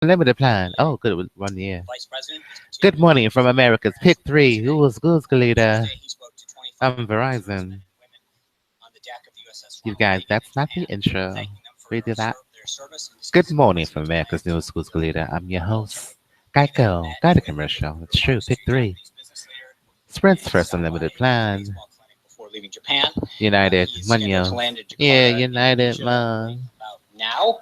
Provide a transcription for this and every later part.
Unlimited plan. Oh, good. 1 year. Good morning from America's Pick 3. Who was Goose leader? I'm Verizon. You guys, that's not the intro. Redo that. Good morning from America's News School leader. I'm your host. Geico. Got a commercial. It's true. Pick 3. Sprint's first unlimited plan. United. Manyo. Yeah, United, man. Now,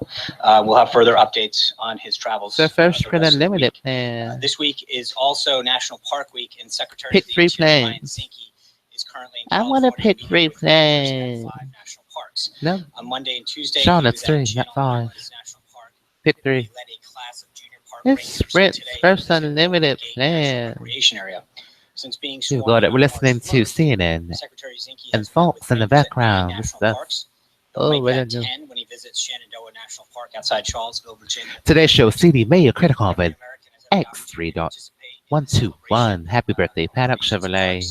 we'll have further updates on his travels. The first Sprint unlimited plan. This week is also National Park Week, and Secretary Pick of the 3 Interior Ryan planes. Zinke is currently in I California. want to pick 3 meeting with planes. 5 national parks. No. On Monday and Tuesday, Sean, he it's was at 3, Channel not 5. Islands National Park. Pick He 3. led a class of junior park It's rangers Sprint's today first in the unlimited Gate plan. Recreation area. Since being You sworn got it. in We're on listening March to 1st, CNN Secretary Zinke and has met with Fox in the rangers at 9 background. This national stuff. parks. Oh, He'll what make I that do. 10 when he visits Shenandoah National Park outside Charlottesville, Virginia. Today's show, CDMAYORKREDITCardvardX3.121. Every American has every right Happy birthday, Paddock Chevrolet.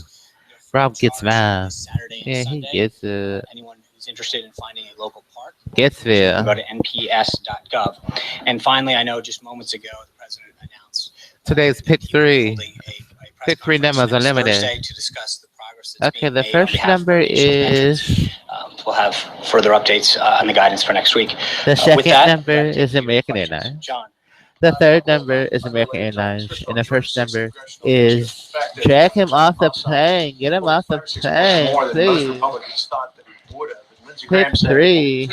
Rob gets mine. Yeah, he gets it. Anyone who's interested in finding a local park, Gets you can go there. to nps.gov. And finally, I know just moments ago the president announced Today's Pick that he will be 3. holding a press Pick 3 conference numbers next unlimited. Thursday to discuss the progress that's Okay, being the made on first behalf of number our nation's veterans. is. We'll have further updates on the guidance for next week. The With second that, number back to is you, American questions. Airlines. John. The third number is American Airlines. And the first number is. Drag him off the plane. Get him off the plane, please. Pick 3.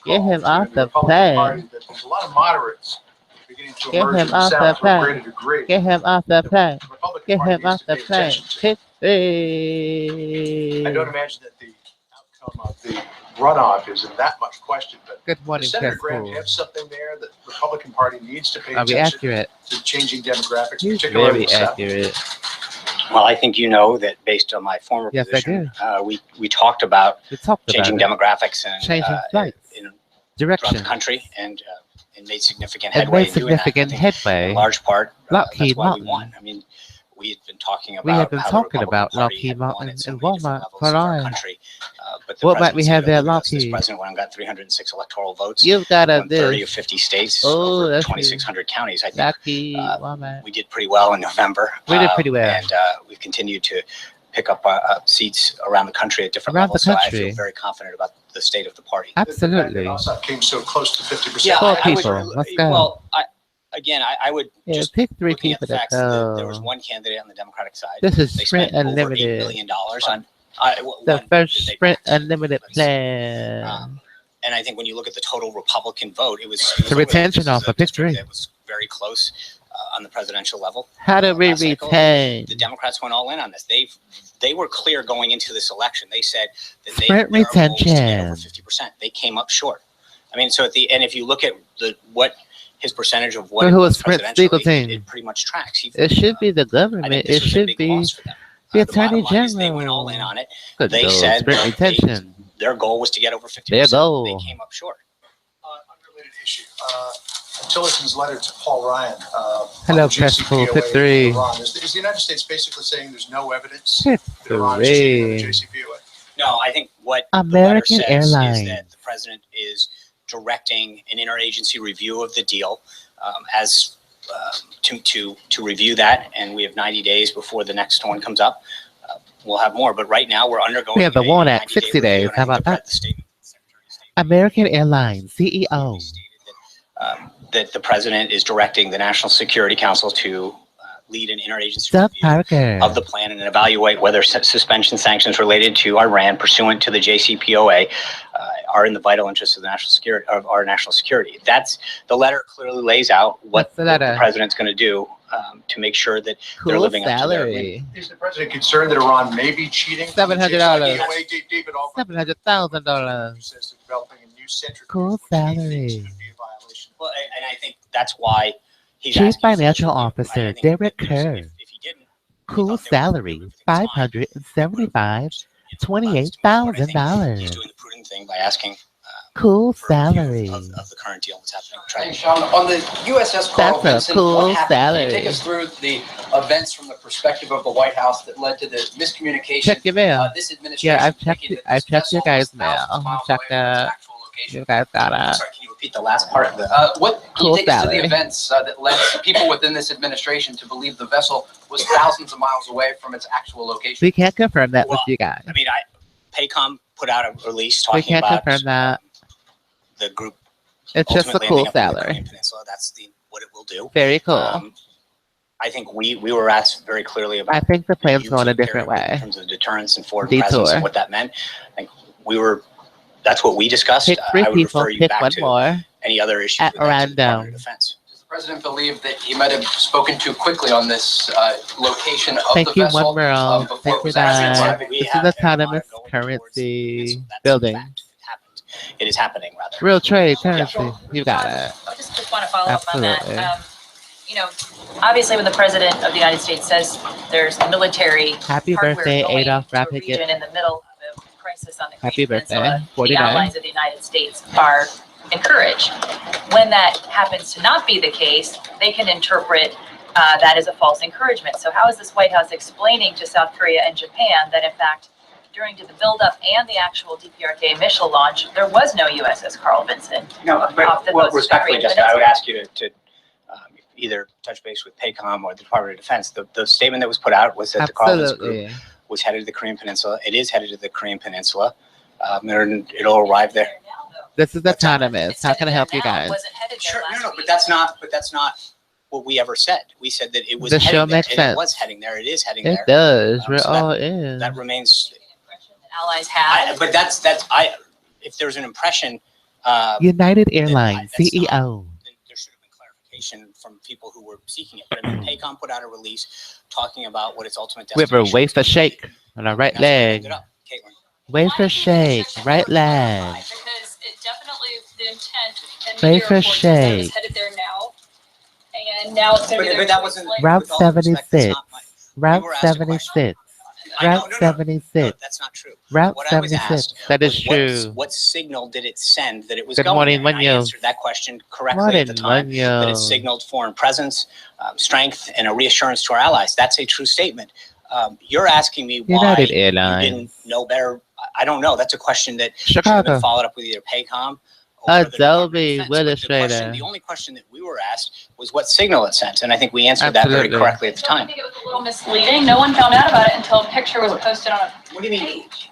Get him off the plane. There's a lot of moderates beginning to Get emerge him in the off the South to a greater plane. degree. Get him off the plane. The Republican Get Party him needs off to the pay plane. attention to. Pick I don't 3. imagine that the outcome of the runoff is in that much question, but Good does morning, Senator Graham Tesco. have something there that the Republican Party needs to pay I'll be attention accurate. to changing demographics, He's particularly in very the South? accurate. Well, I think you know that based on my former Yes, I position, we talked about We talked about changing it. demographics and Changing flights. throughout Direction. the country, and made significant It headway made in doing that. I significant think headway. in large part, Lockheed that's why we Martin. won. I mean, we had been talking about We have been how the talking Republican about Party Lockheed had won Martin at so and many different Walmart levels for of our life. country. But the What might we presidency have of there, the U.S. This Lockheed? president went and got 306 electoral votes. You've got a Won 30 this. of 50 states, Oh, over that's 2,600 counties. I think Lockheed Walmart. we did pretty well in November. We did pretty well. And we've continued to pick up seats around the country at different Around the levels. So I country. feel very confident about the state of the party. Absolutely. Also came so close to 50%. Yeah, Four I would, people. Let's go. Well, I would Yeah, just pick 3 looking at people the to facts that there was go. one candidate on the Democratic side. This is They Sprint spent over $8 Unlimited. billion on The one that first they Sprint passed. Unlimited plan. And I think when you look at the total Republican vote, it was The over. retention This is offer, a pick district 3. that was very close on the presidential level. How do we last cycle. retain? The Democrats went all in on this. They were clear going into this election. They said that Sprint their goal was to get retention. over 50%. They came up short. I mean, so at the end, if you look at what his percentage of what But it who was was Sprint's presidentially, legal team? it pretty much tracks. It should be the I government. think It this was a should big be loss for them. the bottom Attorney line is they went all in General. on it. Good They Lord, said Sprint that retention. their goal was to get over 50%. Their goal. They came up short. Unrelated issue. Tillerson's letter to Paul Ryan. Hello, on the Pressful, JCPOA pick 3. in Iran. Is the United States basically saying there's no evidence Pick that Iran is cheating on the 3. JCPOA? No, I think what American the letter says Airlines. is that the president is directing an interagency review of the deal as to review that, and we have 90 days before the next one comes up. We'll have more, but right now we're undergoing. We have the a Warn Act, 90-day 60 days. review, and I How think about that? the statement from the Secretary of State American Airlines CEO. stated that the president is directing the National Security Council to lead an interagency Doug review Parker. of the plan and evaluate whether suspension sanctions related to Iran pursuant to the JCPOA are in the vital interests of the national security of our national security. That's the letter clearly lays out what What's the letter? the president's going to do to make sure that they're Cool living up to their. salary. Is the president concerned that Iran may be cheating? $700. David Albert $700,000. says that developing a new centrifuge, Cool which he thinks salary. could be a violation. Well, and I think that's why he's Chief asking for Financial this review. Officer I think Derek that Kerr. if he didn't, Cool salary. $575,000. $28,000. he's doing the prudent thing by asking Cool for a review salary. of the current deal that's happening. Thanks, Sean. On the USS Carl That's a Vinson, cool what happened? Can salary. you take us through the events from the perspective of the White House that led to the miscommunication? Check your mail. This administration Yeah, I've thinking checked. that I've this checked your vessel was guys' mail. thousands of miles Check away from its that. actual location. You guys got it. Sorry, can you repeat repeat the last part of the. What can Cool you take us to the salary. events that led people within this administration to believe the vessel was thousands of miles away from its actual location? We can't confirm that with Well, you guys. I mean, Paycom put out a release We talking can't about confirm that. the group It's just a ultimately cool ending up in the salary. Korean Peninsula. That's what it will do. Very cool. I think we were asked very clearly about. I think the plan's you going a took care different of it way. in terms of deterrence and forward Detour. presence and what that meant. I think that's what we discussed. Pick three I would people, refer you pick back one to more. any other issues At with that to the Department random. of Defense. Does the president believe that he might have spoken too quickly on this location of Thank the you, vessel one more. before Thank it you, was actually guys. arriving? We This is have autonomous going towards currency the peninsula. That's a building. fact. It happened. It is happening, rather. Real trade currency. You got it. I just want to follow up on Absolutely. that. You know, obviously, when the president of the United States says there's military Happy hardware birthday, going Adolf to a Rapid. region in the middle of a crisis on the Happy Korean birthday. Peninsula, the 49. allies of the United States are encouraged. When that happens to not be the case, they can interpret that as a false encouragement. So how is this White House explaining to South Korea and Japan that, in fact, during the buildup and the actual DPRK missile launch, there was no USS Carl Vinson? No, off but the well, coast of respectfully, Korea? Jessica, I would ask you to either touch base with Paycom or the Department of Defense. The statement that was put out was that the Carl Vinson group Absolutely. was headed to the Korean Peninsula. It is headed to the Korean Peninsula. It'll arrive there. This is What's that? autonomous. How can I help you guys? Sure, no, but that's not what we ever said. We said that it was The heading show there, makes and sense. it was heading there. It is heading It there. does. We're so all in. That remains. Allies have. But if there's an impression. United then Airlines that's CEO. not- then there should have been clarification from people who were seeking it. But I mean, Paycom put out a release talking about what its ultimate We have a destination was wafer gonna be. shake on our right And that's where it leg. ended up, Caitlin. Wafer shake, right leg. Because it definitely, the intent and Wafer media reports is that it was shake. headed there now. And now it's going to be there. But that 2 weeks wasn't later. Route with all due respect, that's 76. not my- Route were asked a question. 76. I know, Route no, 76. that's not true. Route What I was 76. asked That is was true. what signal did it send that it was Good going morning, there? And I Munyo. answered that question correctly Morning, at the time. That it Munyo. signaled foreign presence, strength, and a reassurance to our allies. That's a true statement. You're asking me why United you Airlines. didn't know better. I don't know. That's a question that should have Chicago. been followed up with either Paycom or the Department of Adobe Defense. But Illustrator. the only question that we were asked was what signal it sent, and I think we answered that very Absolutely. correctly at the I time. think it was a little misleading. No one found out about it until a picture was posted on a What do you mean? page.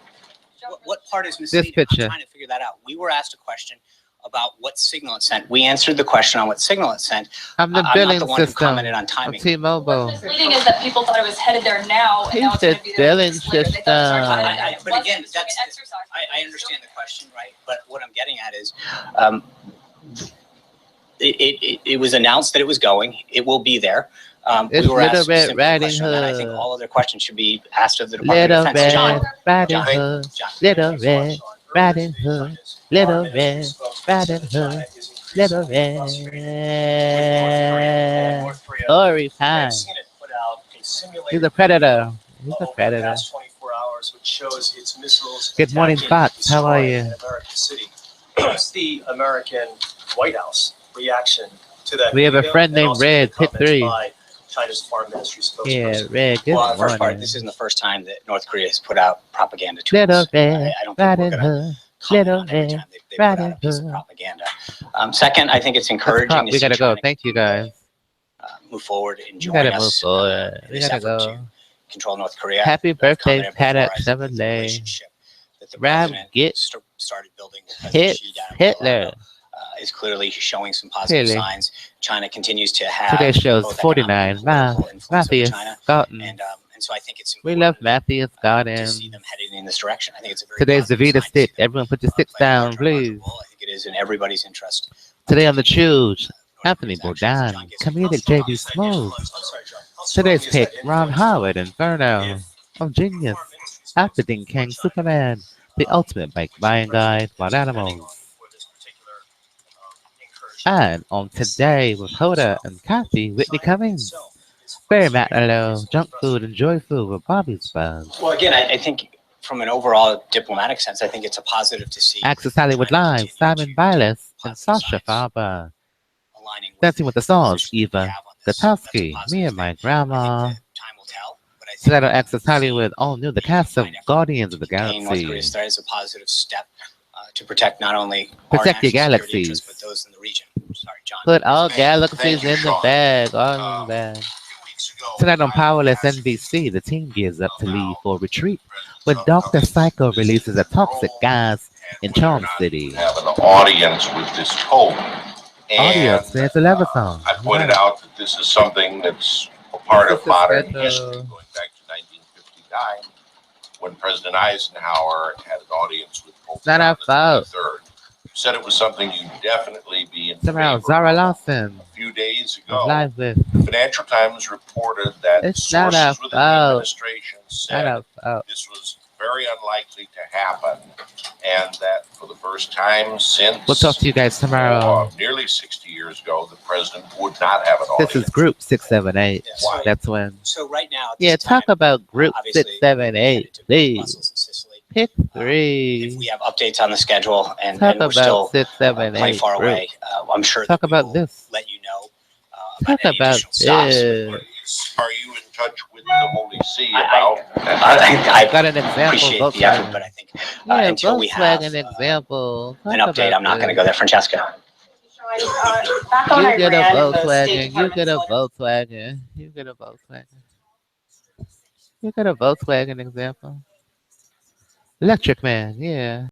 What part is misleading? picture. I'm trying to figure that out. We were asked a question about what signal it sent. We answered the question on what signal it sent. I'm the I'm not billing the one who system commented on of timing. T-Mobile. What's misleading is that people thought it was headed there now, and now it's going to be there Billing 2 weeks later. They thought it was already system. headed there. But It wasn't. again, It was doing that's an exercise. I understand the question, right? But what I'm getting at is, it was announced that it was going. It will be there. It's We were asked Little Red simply a Riding question on that. I think Hood. all other questions should be asked of the Department Little of Defense. John, Red Riding John, Hood. John. Little Red Riding Hood. Little Red Riding Hood. Little Red. Tory Pine. He's a predator. He's a predator. 24 hours, which shows its missiles. Good morning, attacking, Fox. How are you? destroying American city. What's the American White House reaction to that? We have a video, friend and named also the Red, Pit comments 3. by China's foreign ministry Yeah, spokesperson? Red. Good Well, first part, morning. this isn't the first time that North Korea has put out propaganda to Little us. Red I don't think we're Riding going to Hood. comment Little on every Red time they put out a Riding piece of Hood. propaganda. Second, I think it's Let's encouraging pop. to We see gotta go. China Thank you, guys. move forward and We join gotta move us forward. in We this gotta effort go. to control North Korea. Happy I've birthday, commented Pat before, I think that the Chevrolet. relationship that the Rab president get started building with President hit Xi down in Hitler. Colorado, is clearly showing some positive Clearly. signs. China continues to have Today's show is both 49. economic and political influence over Matthew China, Scotton. and so I think it's We important love Matthew to Scotton. see them heading in this direction. I think it's a very Today's positive Davida sign to see stick. them, Everyone put your sticks playing a down, larger please. role. I think it is in everybody's interest. Today on the Choose, Anthony North Korea's actions. Bourdain, John gives comedic me- JB Smooth. I'm sorry, John. How Today's strong is pick, that Ron influence? Howard, Inferno. If Of Genius, After Dean King, Superman, the ultimate bike buying guide, Wild Animals. And on Today with Hoda and Kathy, Whitney Cummings. Barry McNullo, Junk Food and Joy Food with Bobby's Buzz. Well, again, I think from an overall diplomatic sense, I think it's a positive to see Access Hollywood China Live, continue Simon to Biles, and positive Sasha signs Farber. aligning with Dancing with the Stars, position that we Eva have on this. That's a Gutowski, positive me and thing. my I grandma. think that time will tell, but I think Today on Access Hollywood, all new, the cast of Guardians of the contain North Galaxy. Korea's threat is a positive step to protect not only Protect our your national security interests, galaxies. but those in the region. Sorry, John. Put all Thank galaxies you, in the Sean. bag, all in the bag. A few weeks ago, Tonight on I Powerless asked NBC, the team gears up to leave about for a retreat when President Trump Dr. coming Psycho to visit releases a the toxic Rome gas in and whether or Charm not he City. would have an audience with this pope. Audio And experience 11 song. I pointed out that this is something that's a part This of is modern special. history, going back to 1959, when President Eisenhower had an audience with Pope It's not our John fault. III. Said it was something you'd definitely be in Somehow favor Zara of. Lawson A few days is ago, live with. the Financial Times reported that It's not our sources within the fault. administration Not said our fault. this was very unlikely to happen, and that for the first time since We'll talk to you guys tomorrow. nearly 60 years ago, the president would not have an This audience. is Group 678. Yeah, so- That's when. So right now, at Yeah, this time, talk about Group obviously, 678. headed to Please. Brussels and Sicily. Pick If 3. we have updates on the schedule and Talk we're still about 678. plenty far Group. away, I'm sure Talk that we about will this. let you know Talk about any about additional stops. this. Are you in touch with the Holy See I- about I Got an example. appreciate the effort, but I think Yeah, until we have Volkswagen example. an Talk update, about I'm not going to this. go there. Francesca. Back on You get a Iran and the State Volkswagen. You Department get a said- Volkswagen. You get a Volkswagen. You get a Volkswagen example. Electric Man, yeah.